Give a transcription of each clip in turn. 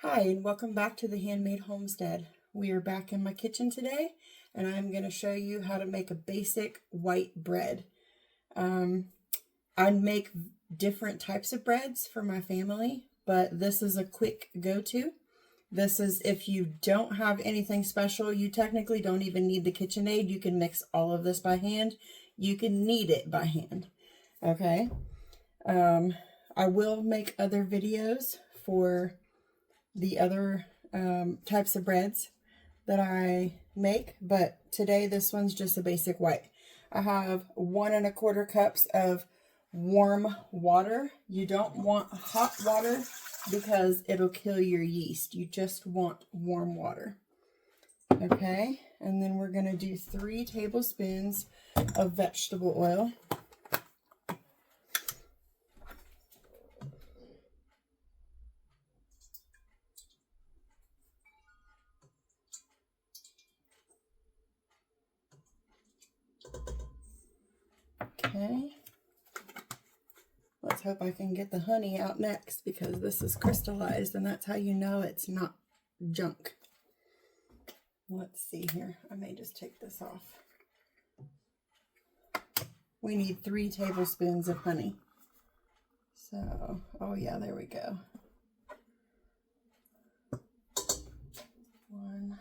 Hi, and welcome back to the Handmade Homestead. We are back in my kitchen today, and I'm going to show you how to make a basic white bread. I make different types of breads for my family, but this is a quick go-to. This is if you don't have anything special, you technically don't even need the KitchenAid. You can mix all of this by hand. You can knead it by hand. Okay. I will make other videos for the other types of breads that I make, but today this one's just a basic white. I have 1 1/4 cups of warm water. You don't want hot water because it'll kill your yeast. You just want warm water. Okay, and then we're going to do 3 tablespoons of vegetable oil. Okay, let's hope I can get the honey out next because this is crystallized and that's how you know it's not junk. Let's see here. I may just take this off. We need 3 tablespoons of honey. So, oh yeah, there we go. 1,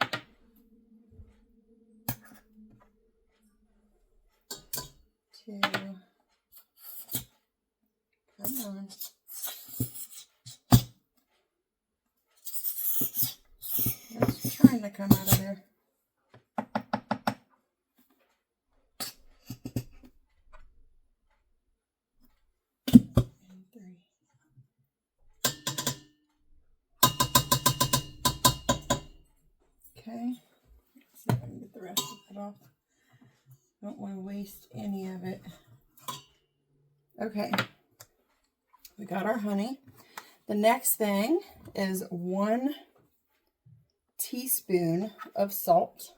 2, come on. It's trying to come out of there. And 3. Okay, let's see if I can get the rest of it off. Don't want to waste any of it. Okay, we got our honey. The next thing is 1 teaspoon of salt.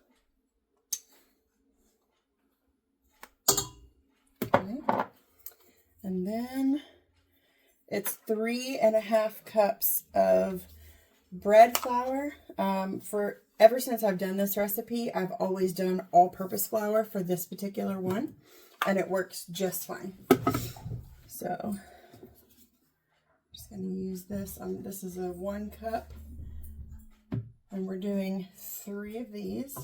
Okay. And then it's 3 1/2 cups of bread flour. Ever since I've done this recipe, I've always done all-purpose flour for this particular one, and it works just fine. So I'm just going to use this. This is a 1 cup, and we're doing 3 of these.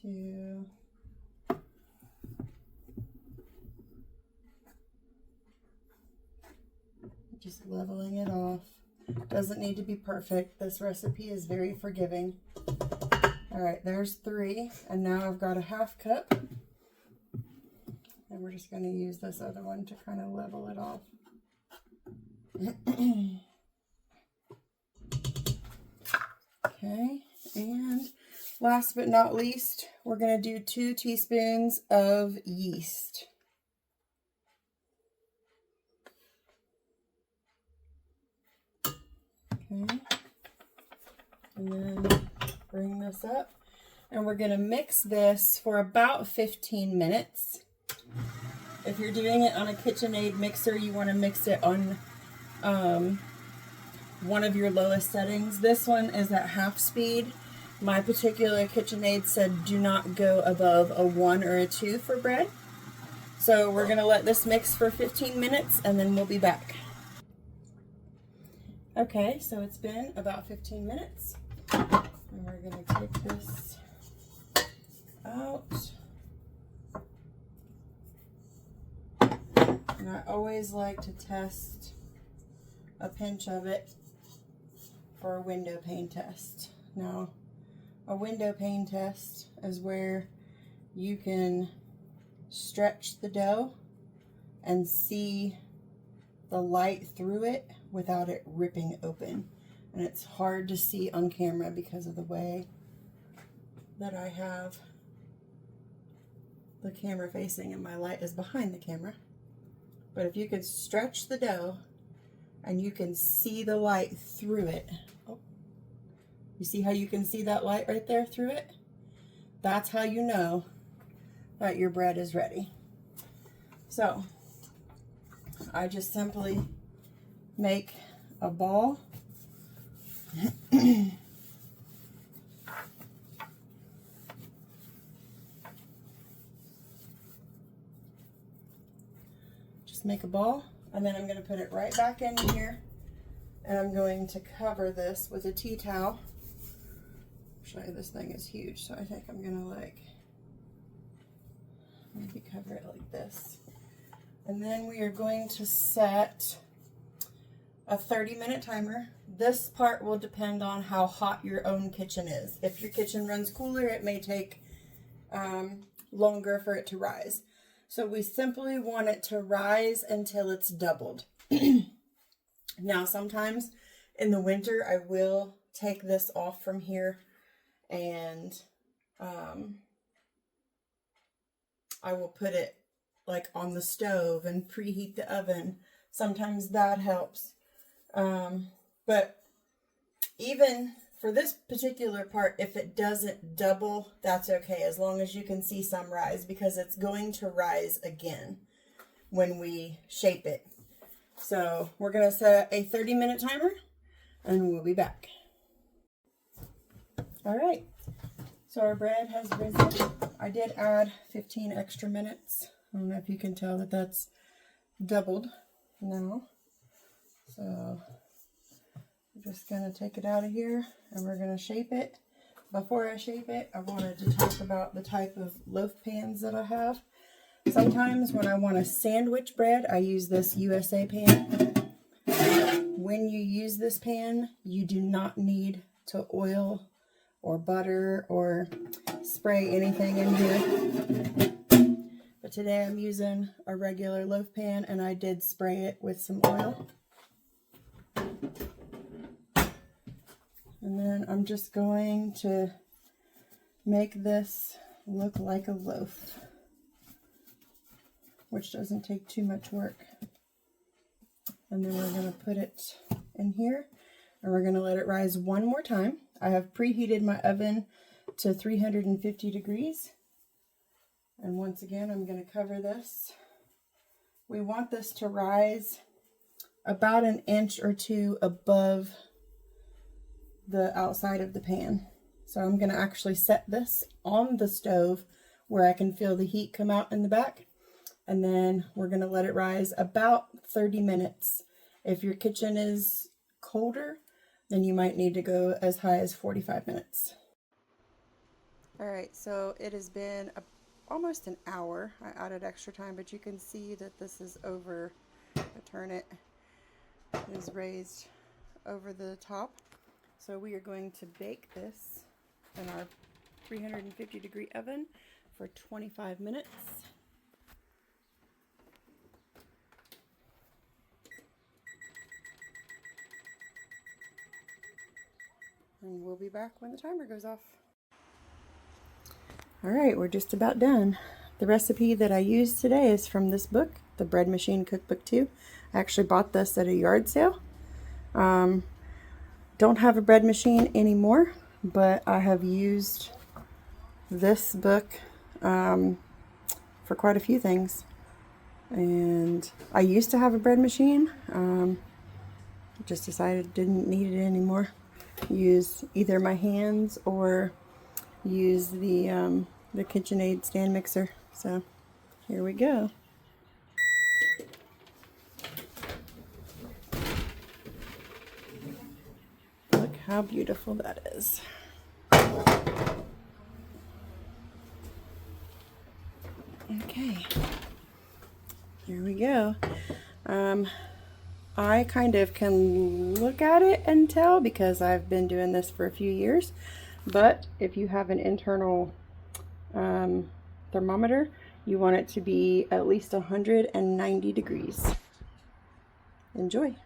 Two. Just leveling it off. Doesn't need to be perfect. This recipe is very forgiving. All right, there's 3, and now I've got a 1/2 cup, and we're just going to use this other one to kind of level it off. Okay, and last but not least, we're going to do 2 teaspoons of yeast. Okay, and then bring this up, and we're going to mix this for about 15 minutes. If you're doing it on a KitchenAid mixer, you want to mix it on one of your lowest settings. This one is at half speed. My particular KitchenAid said do not go above a 1 or a 2 for bread. So we're going to let this mix for 15 minutes and then we'll be back. Okay, so it's been about 15 minutes. And we're going to take this out. And I always like to test a pinch of it for a window pane test. Now, a window pane test is where you can stretch the dough and see the light through it without it ripping open. And it's hard to see on camera because of the way that I have the camera facing and my light is behind the camera. But if you can stretch the dough and you can see the light through it, You see how you can see that light right there through it? That's how you know that your bread is ready. So I just simply make a ball. Just make a ball, and then I'm going to put it right back in here, and I'm going to cover this with a tea towel. Actually, this thing is huge, so I think I'm going to maybe cover it like this. And then we are going to set a 30-minute timer. This part will depend on how hot your own kitchen is. If your kitchen runs cooler, it may take longer for it to rise. So we simply want it to rise until it's doubled. Now, sometimes in the winter, I will take this off from here and I will put it like on the stove and preheat the oven. Sometimes that helps. But even for this particular part, if it doesn't double, that's okay, as long as you can see some rise, because it's going to rise again when we shape it. So we're going to set a 30-minute timer and we'll be back. All right, so our bread has risen. I did add 15 extra minutes. I don't know if you can tell that that's doubled now. So I'm just going to take it out of here and we're going to shape it. Before I shape it, I wanted to talk about the type of loaf pans that I have. Sometimes when I want to sandwich bread, I use this USA pan. When you use this pan, you do not need to oil or butter or spray anything in here. But today I'm using a regular loaf pan and I did spray it with some oil. And then I'm just going to make this look like a loaf, which doesn't take too much work. And then we're going to put it in here and we're going to let it rise one more time. I have preheated my oven to 350 degrees. And once again, I'm going to cover this. We want this to rise about an inch or two above the outside of the pan. So I'm going to actually set this on the stove where I can feel the heat come out in the back. And then we're going to let it rise about 30 minutes. If your kitchen is colder, then you might need to go as high as 45 minutes. All right, so it has been almost an hour. I added extra time, but you can see that this is over. I turn it, it is raised over the top. So we are going to bake this in our 350 degree oven for 25 minutes. And we'll be back when the timer goes off. All right, we're just about done. The recipe that I used today is from this book, The Bread Machine Cookbook 2. I actually bought this at a yard sale. Don't have a bread machine anymore, but I have used this book for quite a few things. And I used to have a bread machine. Just decided didn't need it anymore. Use either my hands or use the KitchenAid stand mixer. So here we go. Look how beautiful that is. Okay, here we go. I kind of can look at it and tell because I've been doing this for a few years, but if you have an internal thermometer, you want it to be at least 190 degrees. Enjoy.